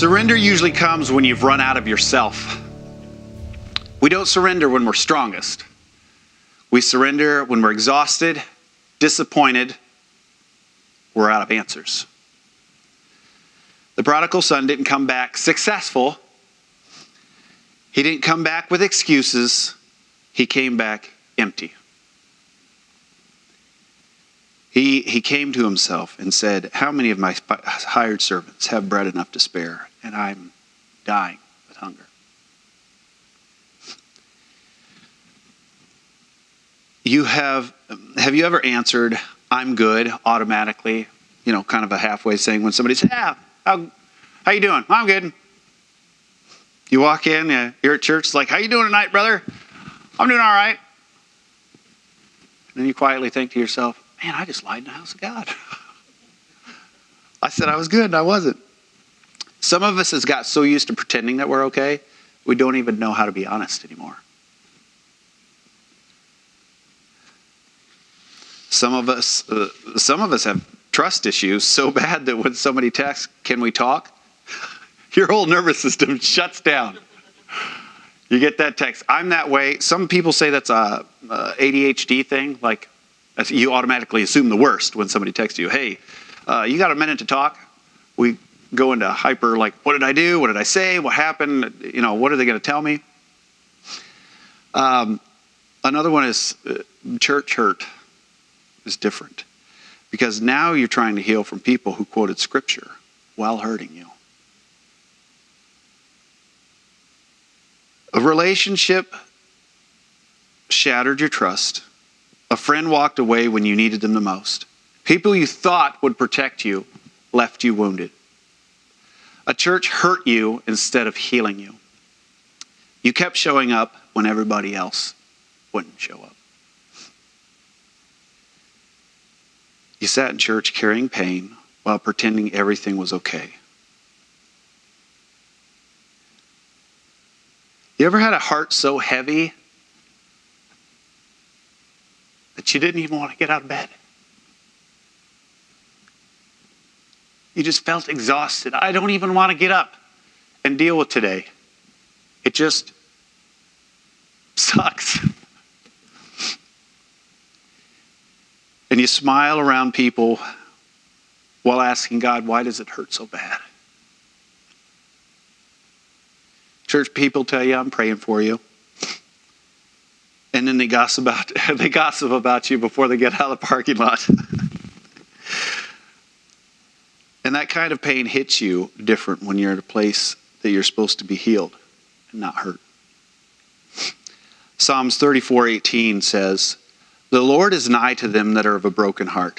Surrender usually comes when you've run out of yourself. We don't surrender when we're strongest. We surrender when we're exhausted, disappointed, we're out of answers. The prodigal son didn't come back successful. He didn't come back with excuses. He came back empty. He came to himself and said, how many of my hired servants have bread enough to spare, and I'm dying with hunger? Have you ever answered, I'm good, automatically? You know, kind of a halfway saying when somebody says, yeah, how you doing? I'm good. You walk in, you're at church, it's like, how you doing tonight, brother? I'm doing all right. And then you quietly think to yourself, man, I just lied in the house of God. I said I was good and I wasn't. Some of us has got so used to pretending that we're okay, we don't even know how to be honest anymore. Some of us have trust issues so bad that when somebody texts, can we talk? Your whole nervous system shuts down. You get that text. I'm that way. Some people say that's a ADHD thing. Like you automatically assume the worst when somebody texts you. Hey, you got a minute to talk? We go into hyper, like, what did I do? What did I say? What happened? You know, what are they going to tell me? Another one is church hurt is different. Because now you're trying to heal from people who quoted scripture while hurting you. A relationship shattered your trust. A friend walked away when you needed them the most. People you thought would protect you left you wounded. A church hurt you instead of healing you. You kept showing up when everybody else wouldn't show up. You sat in church carrying pain while pretending everything was okay. You ever had a heart so heavy that you didn't even want to get out of bed? You just felt exhausted. I don't even want to get up and deal with today. It just sucks. And you smile around people while asking God, why does it hurt so bad? Church people tell you, I'm praying for you. And then they gossip about you before they get out of the parking lot. And that kind of pain hits you different when you're at a place that you're supposed to be healed and not hurt. Psalms 34:18 says, the Lord is nigh to them that are of a broken heart,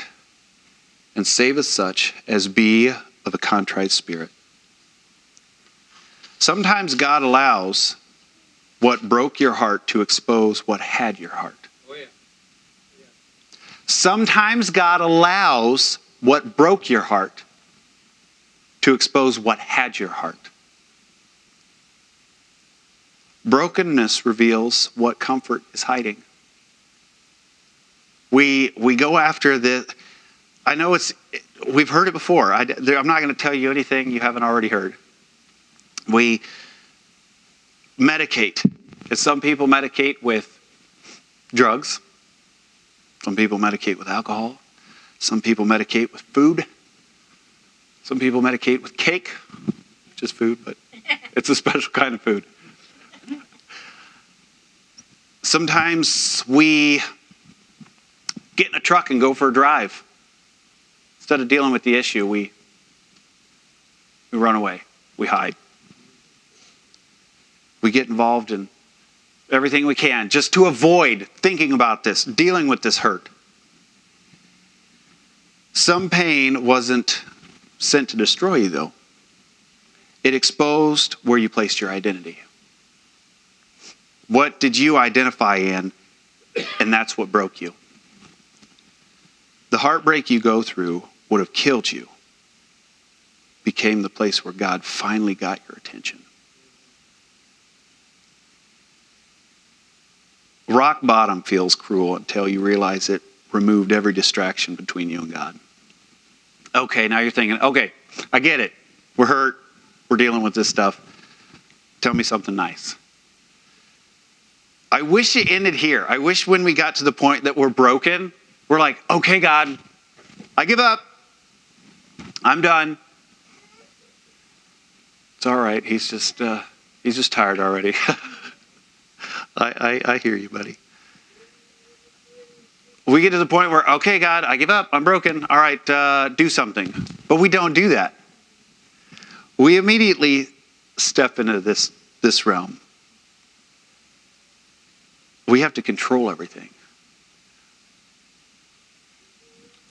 and saveth such as be of a contrite spirit. Sometimes God allows what broke your heart to expose what had your heart. Oh, yeah. Yeah. Sometimes God allows what broke your heart to expose what had your heart. Brokenness reveals what comfort is hiding. We go after the, I know we've heard it before. I'm not going to tell you anything you haven't already heard. We medicate. Some people medicate with drugs. Some people medicate with alcohol. Some people medicate with food. Some people medicate with cake, which is food, but it's a special kind of food. Sometimes we get in a truck and go for a drive. Instead of dealing with the issue, we run away. We hide. We get involved in everything we can just to avoid thinking about this, dealing with this hurt. Some pain wasn't sent to destroy you, though. It exposed where you placed your identity. What did you identify in? And that's what broke you. The heartbreak you go through would have killed you. Became the place where God finally got your attention. Rock bottom feels cruel until you realize it removed every distraction between you and God. Okay, now you're thinking, okay, I get it. We're hurt. we're dealing with this stuff. Tell me something nice. I wish it ended here. I wish when we got to the point that we're broken, we're like, okay, God, I give up. I'm done. It's all right. He's just tired already. I hear you, buddy. We get to the point where, okay, God, I give up. I'm broken. All right, do something. But we don't do that. We immediately step into this realm. We have to control everything.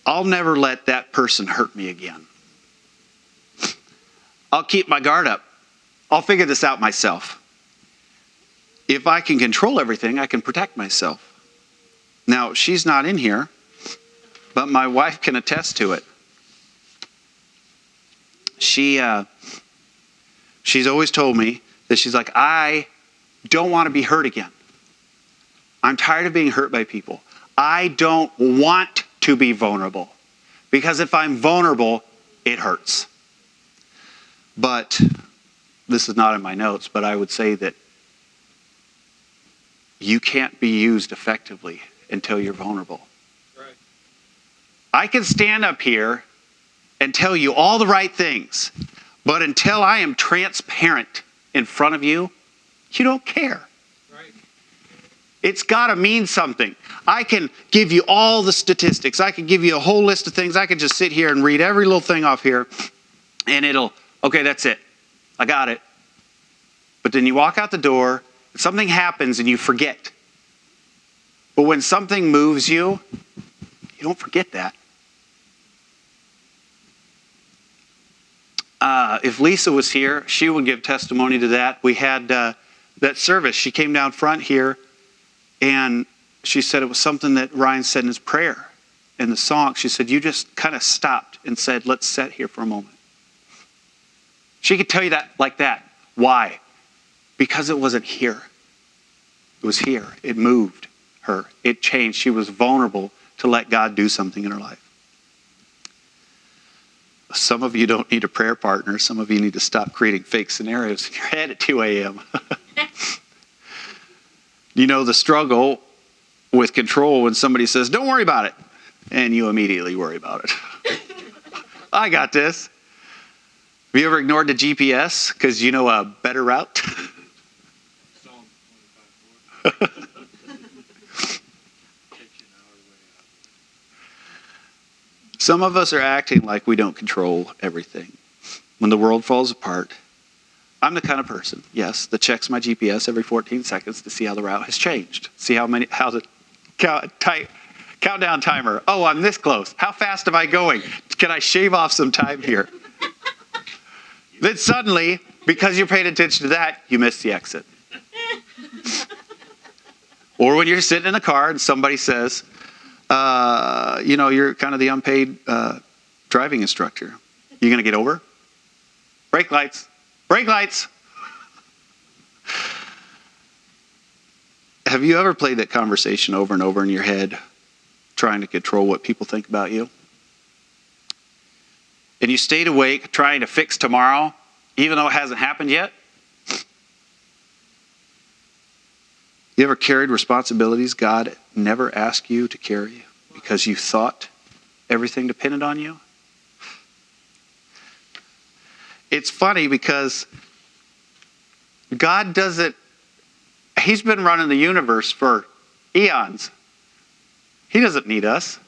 I'll never let that person hurt me again. I'll keep my guard up. I'll figure this out myself. If I can control everything, I can protect myself. Now, she's not in here, but my wife can attest to it. She's always told me that she's like, I don't want to be hurt again. I'm tired of being hurt by people. I don't want to be vulnerable. Because if I'm vulnerable, it hurts. But this is not in my notes, but I would say that you can't be used effectively until you're vulnerable. Right. I can stand up here and tell you all the right things, but until I am transparent in front of you, you don't care. Right. It's got to mean something. I can give you all the statistics. I can give you a whole list of things. I can just sit here and read every little thing off here, and okay, that's it. I got it. But then you walk out the door, something happens, and you forget. But when something moves you, you don't forget that. If Lisa was here, she would give testimony to that. We had that service. She came down front here, and she said it was something that Ryan said in his prayer. In the song, she said, you just kind of stopped and said, let's sit here for a moment. She could tell you that like that. Why? Because it wasn't here. It was here. It moved her. It changed. She was vulnerable to let God do something in her life. Some of you don't need a prayer partner. Some of you need to stop creating fake scenarios in your head at 2 a.m. You know the struggle with control when somebody says, don't worry about it. And you immediately worry about it. I got this. Have you ever ignored the GPS because you know a better route? Some of us are acting like we don't control everything. When the world falls apart, I'm the kind of person, yes, that checks my GPS every 14 seconds to see how the route has changed. See how's it countdown timer. Oh, I'm this close. How fast am I going? Can I shave off some time here? Then suddenly, because you paid attention to that, you miss the exit. Or when you're sitting in a car and somebody says, you're kind of the unpaid driving instructor. You going to get over? Brake lights. Brake lights. Have you ever played that conversation over and over in your head, trying to control what people think about you? And you stayed awake trying to fix tomorrow, even though it hasn't happened yet? You ever carried responsibilities God never asked you to carry because you thought everything depended on you? It's funny because God doesn't, He's been running the universe for eons. He doesn't need us.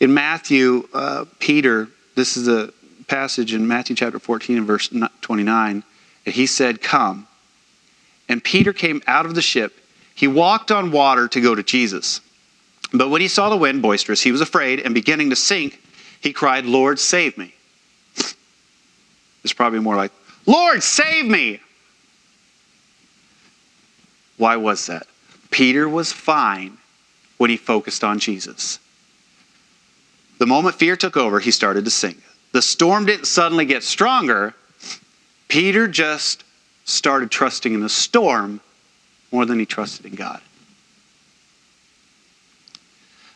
In Matthew, Peter, this is a passage in Matthew chapter 14 and verse 29, and he said, come. And Peter came out of the ship. He walked on water to go to Jesus. But when he saw the wind boisterous, he was afraid, and beginning to sink, he cried, Lord, save me. It's probably more like, Lord, save me. Why was that? Peter was fine when he focused on Jesus. The moment fear took over, he started to sink. The storm didn't suddenly get stronger. Peter just started trusting in the storm more than he trusted in God.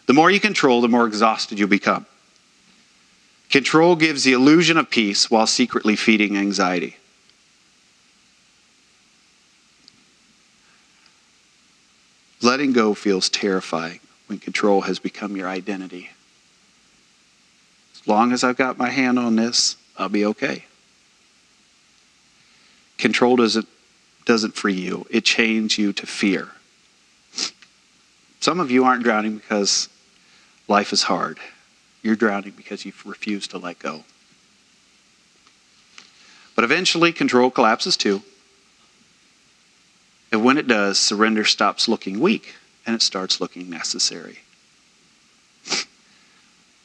The more you control, the more exhausted you'll become. Control gives the illusion of peace while secretly feeding anxiety. Letting go feels terrifying when control has become your identity. As long as I've got my hand on this, I'll be okay. Control doesn't free you. It chains you to fear. Some of you aren't drowning because life is hard. You're drowning because you've refused to let go. But eventually, control collapses too. And when it does, surrender stops looking weak and it starts looking necessary.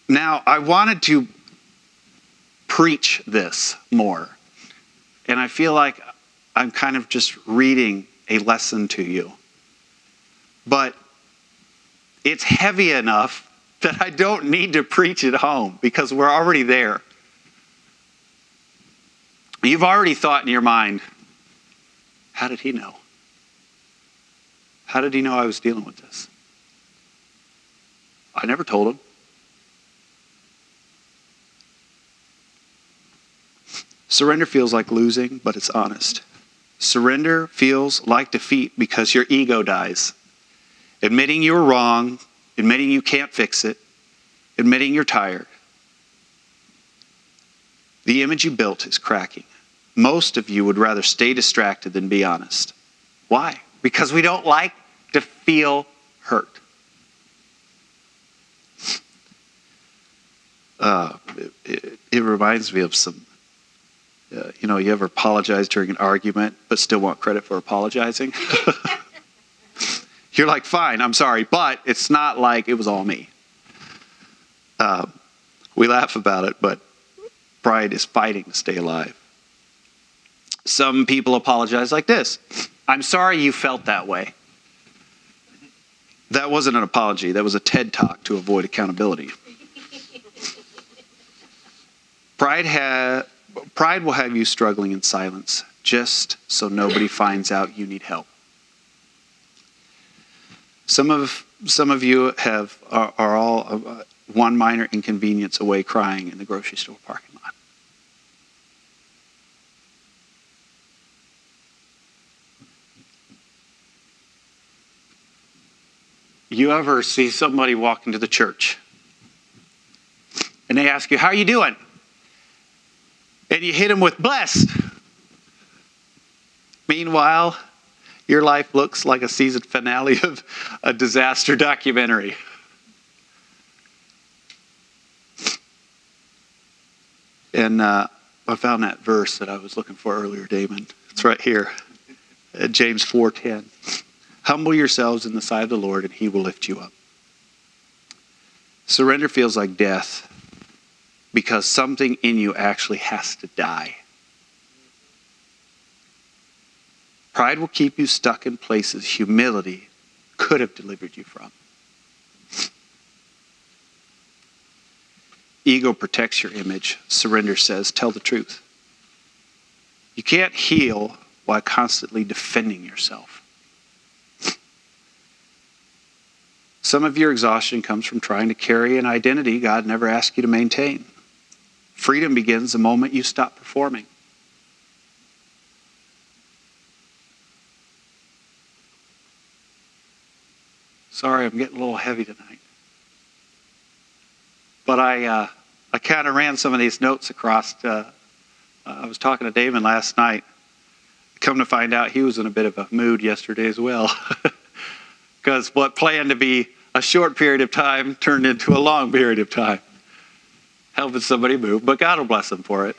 Now, I wanted to preach this more. And I feel like I'm kind of just reading a lesson to you. But it's heavy enough that I don't need to preach it home because we're already there. You've already thought in your mind, how did he know? How did he know I was dealing with this? I never told him. Surrender feels like losing, but it's honest. Surrender feels like defeat because your ego dies. Admitting you were wrong, admitting you can't fix it, admitting you're tired. The image you built is cracking. Most of you would rather stay distracted than be honest. Why? Because we don't like to feel hurt. It reminds me of some, you ever apologize during an argument but still want credit for apologizing? You're like, fine, I'm sorry, but it's not like it was all me. We laugh about it, but pride is fighting to stay alive. Some people apologize like this. I'm sorry you felt that way. That wasn't an apology. That was a TED Talk to avoid accountability. Pride will have you struggling in silence just so nobody finds out you need help. Some of you are all one minor inconvenience away crying in the grocery store parking lot. You ever see somebody walk into the church and they ask you, how are you doing? And you hit them with blessed. Meanwhile, your life looks like a season finale of a disaster documentary. And I found that verse that I was looking for earlier, Damon. It's right here. James 4:10. Humble yourselves in the sight of the Lord, and he will lift you up. Surrender feels like death because something in you actually has to die. Pride will keep you stuck in places humility could have delivered you from. Ego protects your image. Surrender says, tell the truth. You can't heal while constantly defending yourself. Some of your exhaustion comes from trying to carry an identity God never asked you to maintain. Freedom begins the moment you stop performing. Sorry, I'm getting a little heavy tonight. But I kind of ran some of these notes across. I was talking to Damon last night. Come to find out, he was in a bit of a mood yesterday as well. Because what planned to be a short period of time turned into a long period of time. Helping somebody move, but God will bless them for it.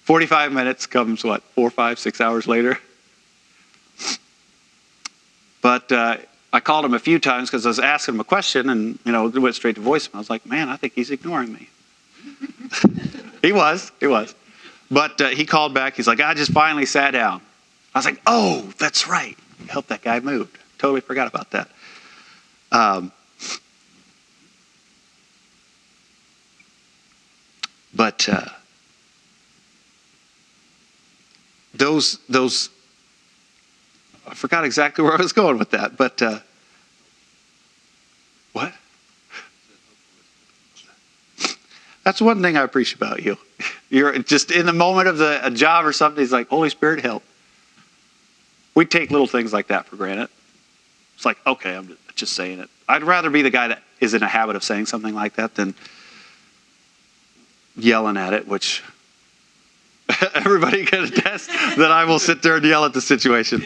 45 minutes comes, 4, 5, 6 hours later? But I called him a few times because I was asking him a question and, it went straight to voicemail. I was like, man, I think he's ignoring me. He was. But he called back. He's like, I just finally sat down. I was like, oh, that's right. Help that guy move. Totally forgot about that. But those I forgot exactly where I was going with that. But what? That's one thing I appreciate about you. You're just in the moment of a job or something, he's like, Holy Spirit, help. We take little things like that for granted. It's like, okay, I'm just saying it. I'd rather be the guy that is in a habit of saying something like that than yelling at it, which everybody can attest that I will sit there and yell at the situation.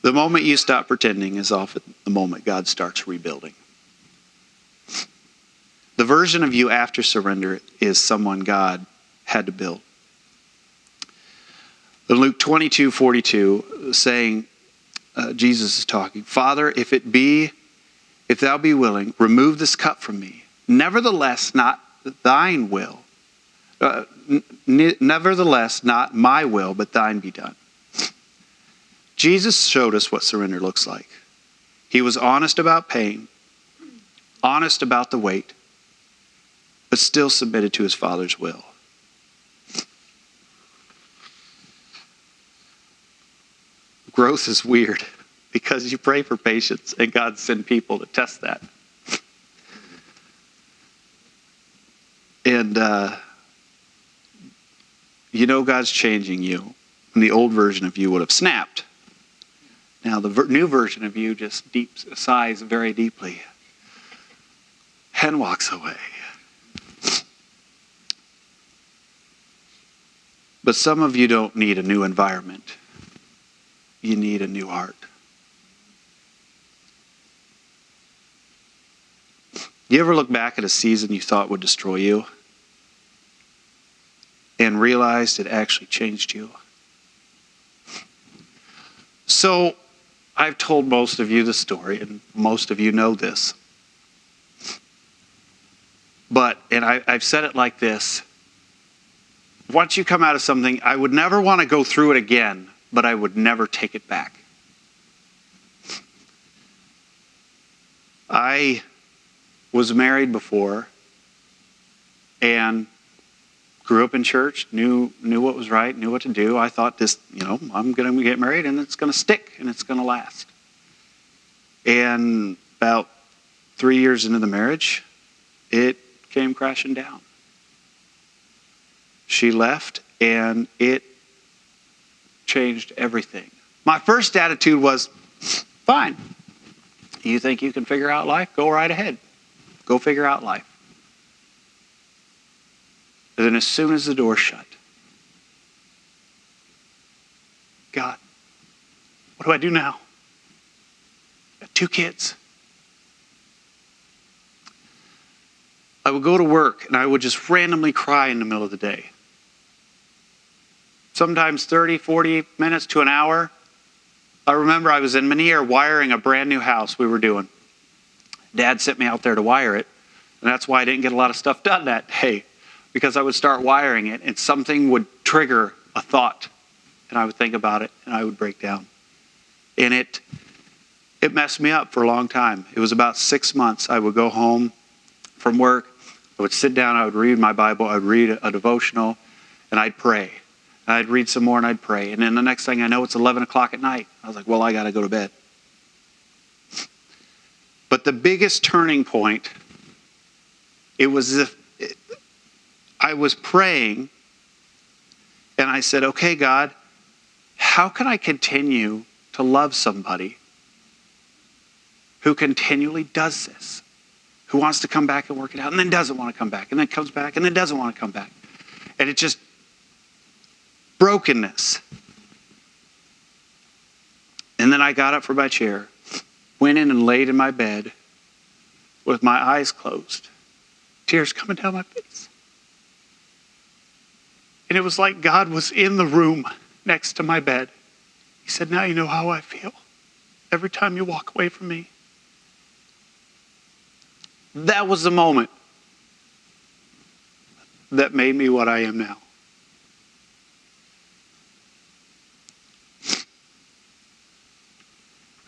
The moment you stop pretending is often the moment God starts rebuilding. The version of you after surrender is someone God had to build. In Luke 22:42, saying, Jesus is talking, Father, if thou be willing, remove this cup from me. Nevertheless, not thine will. Nevertheless, not my will, but thine be done. Jesus showed us what surrender looks like. He was honest about pain, honest about the weight, but still submitted to his Father's will. Growth is weird because you pray for patience and God sends people to test that. And you know God's changing you. And the old version of you would have snapped. Now the new version of you just sighs very deeply and walks away. But some of you don't need a new environment. You need a new heart. You ever look back at a season you thought would destroy you and realized it actually changed you? So I've told most of you the story, and most of you know this. And I've said it like this. Once you come out of something, I would never want to go through it again, but I would never take it back. I was married before and grew up in church, knew what was right, knew what to do. I thought I'm going to get married and it's going to stick and it's going to last. And about 3 years into the marriage, it came crashing down. She left and it changed everything. My first attitude was, fine. You think you can figure out life? Go right ahead. Go figure out life. And then as soon as the door shut, God, what do I do now? I got 2 kids. I would go to work and I would just randomly cry in the middle of the day. Sometimes 30, 40 minutes to an hour. I remember I was in Manier wiring a brand new house we were doing. Dad sent me out there to wire it. And that's why I didn't get a lot of stuff done that day. Because I would start wiring it and something would trigger a thought. And I would think about it and I would break down. And it messed me up for a long time. It was about 6 months. I would go home from work. I would sit down. I would read my Bible. I would read a devotional. And I'd pray. And I'd read some more and I'd pray. And then the next thing I know, it's 11 o'clock at night. I was like, well, I got to go to bed. But the biggest turning point, it was as if I was praying and I said, okay, God, how can I continue to love somebody who continually does this? Who wants to come back and work it out and then doesn't want to come back and then comes back and then doesn't want to come back. And it just brokenness. And then I got up from my chair, went in and laid in my bed with my eyes closed, tears coming down my face. And it was like God was in the room next to my bed. He said, now you know how I feel every time you walk away from me. That was the moment that made me what I am now.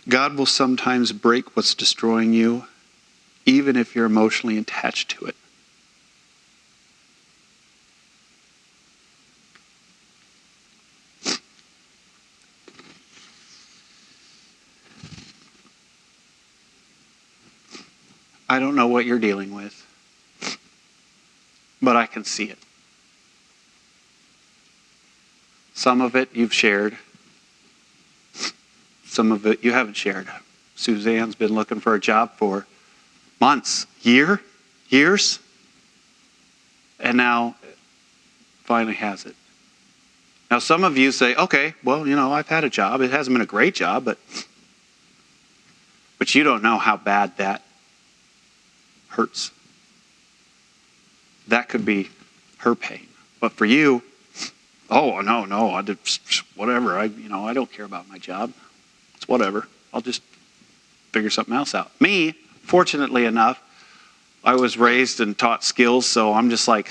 God will sometimes break what's destroying you, even if you're emotionally attached to it. I don't know what you're dealing with. but I can see it. Some of it you've shared. Some of it you haven't shared. Suzanne's been looking for a job for months, years, and now finally has it. Now some of you say, okay, well, I've had a job. It hasn't been a great job, but you don't know how bad that hurts. That could be her pain. But for you, oh, no, I did whatever. I don't care about my job. It's whatever. I'll just figure something else out. Me, fortunately enough, I was raised and taught skills, so I'm just like,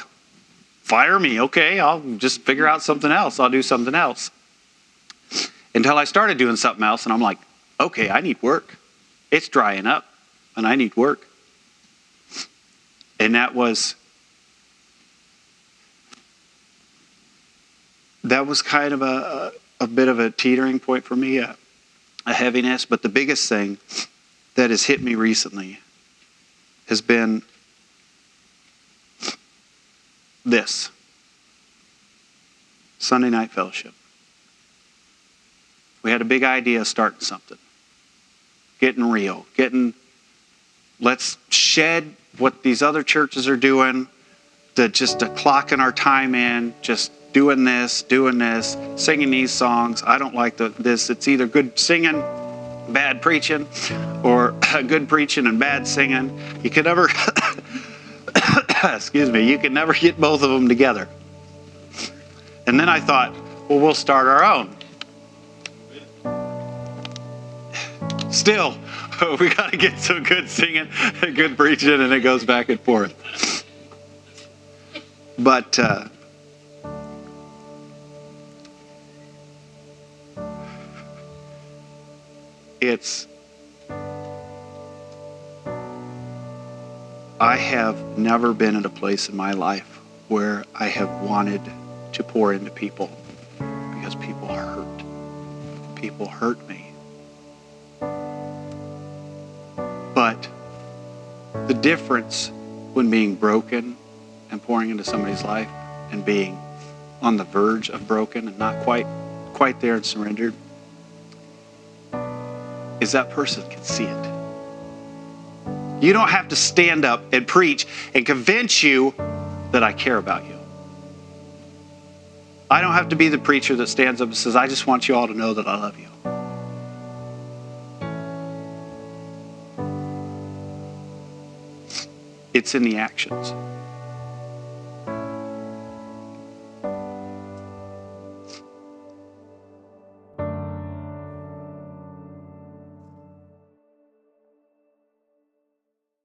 fire me, okay? I'll just figure out something else. I'll do something else. Until I started doing something else, and I'm like, okay, I need work. It's drying up, and I need work. And that was kind of a bit of a teetering point for me, a heaviness. But the biggest thing that has hit me recently has been this. Sunday night fellowship. We had a big idea of starting something. Getting real. Let's shed what these other churches are doing, just clocking our time in, just doing this, singing these songs. I don't like this. It's either good singing, bad preaching, or good preaching and bad singing. You can never, you can never get both of them together. And then I thought, well, we'll start our own. Still, we got to get some good singing, good preaching, and it goes back and forth. But I have never been at a place in my life where I have wanted to pour into people because people hurt. People hurt me. But the difference when being broken and pouring into somebody's life and being on the verge of broken and not quite there and surrendered is that person can see it. You don't have to stand up and preach and convince you that I care about you. I don't have to be the preacher that stands up and says, I just want you all to know that I love you. It's in the actions.